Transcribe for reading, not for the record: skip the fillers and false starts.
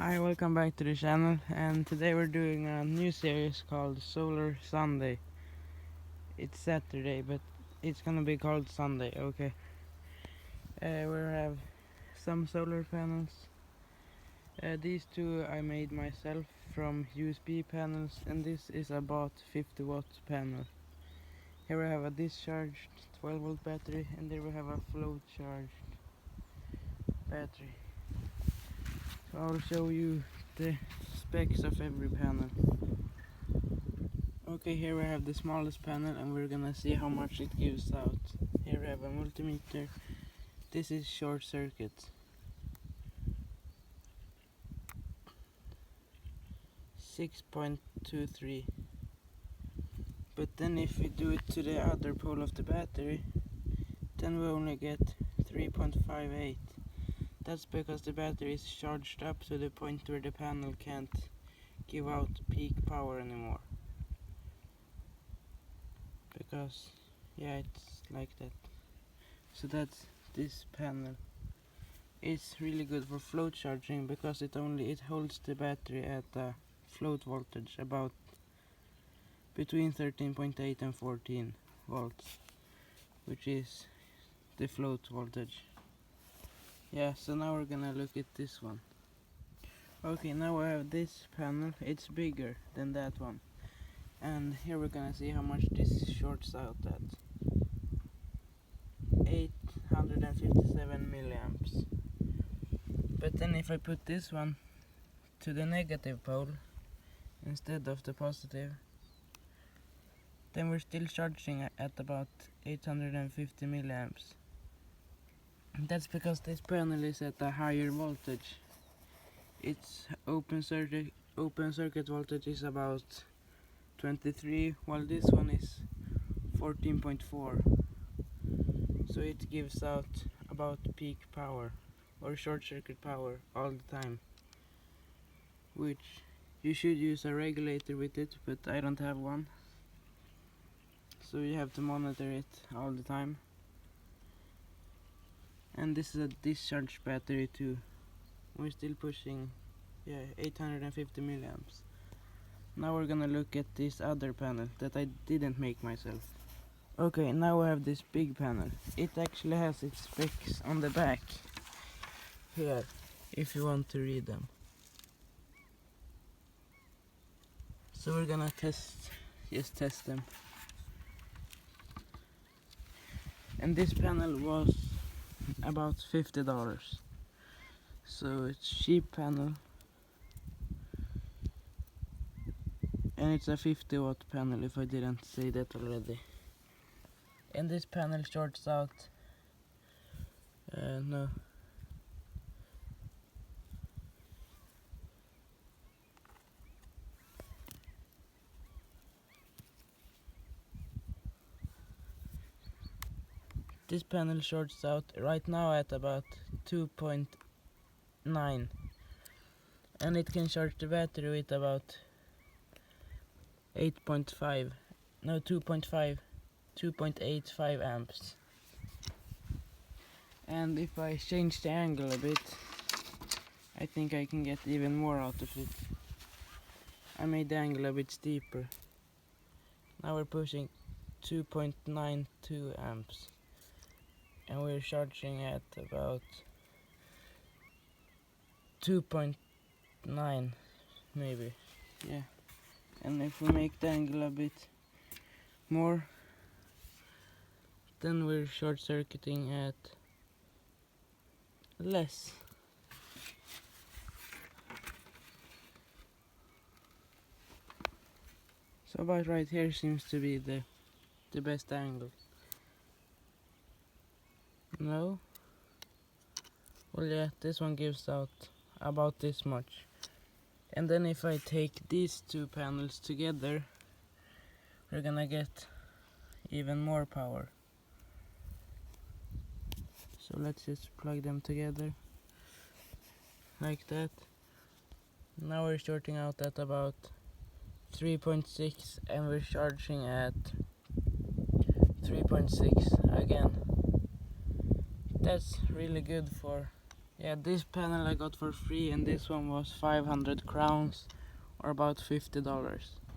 Hi, welcome back to the channel, and today we're doing a new series called Solar Sunday. It's Saturday, but it's gonna be called Sunday, okay? We have some solar panels. These two I made myself from USB panels, and this is about 50 watt panel. Here we have a discharged 12 volt battery, and there we have a float charged battery. So I'll show you the specs of every panel. Okay, here we have the smallest panel and we're gonna see how much it gives out. Here we have a multimeter. This is short circuit. 6.23. But then if we do it to the other pole of the battery, then we only get 3.58. That's because the battery is charged up to the point where the panel can't give out peak power anymore. Because yeah, it's like that. So that's this panel. It's really good for float charging because it holds the battery at a float voltage about between 13.8 and 14 volts, which is the float voltage. Yeah, so now we're gonna look at this one. Okay, now we have this panel. It's bigger than that one, and here we're gonna see how much this shorts out at. 857 milliamps. But then if I put this one to the negative pole instead of the positive, then we're still charging at about 850 milliamps. That's because this panel is at a higher voltage. Its open circuit voltage is about 23, while this one is 14.4. So it gives out about peak power or short circuit power all the time, which you should use a regulator with it, but I don't have one, so you have to monitor it all the time. And this is a discharge battery too. We're still pushing 850 milliamps. Now we're gonna look at this other panel that I didn't make myself. Okay, now we have this big panel. It actually has its specs on the back here, if you want to read them. So we're gonna test them. And this panel was about $50. So it's cheap panel. And it's a 50 watt panel, if I didn't say that already. And this panel shorts out no. This panel shorts out right now at about 2.9, and it can charge the battery with about 2.85 amps. And if I change the angle a bit, I think I can get even more out of it. I made the angle a bit steeper. Now we're pushing 2.92 amps. And we're charging at about 2.9 maybe. Yeah. And if we make the angle a bit more, then we're short circuiting at less. So about right here seems to be the best angle. No? Well, yeah, this one gives out about this much. And then if I take these two panels together, we're gonna get even more power. So let's just plug them together like that. Now we're shorting out at about 3.6 and we're charging at 3.6 again. That's really good for Yeah, this panel I got for free, and this one was 500 crowns, or about $50.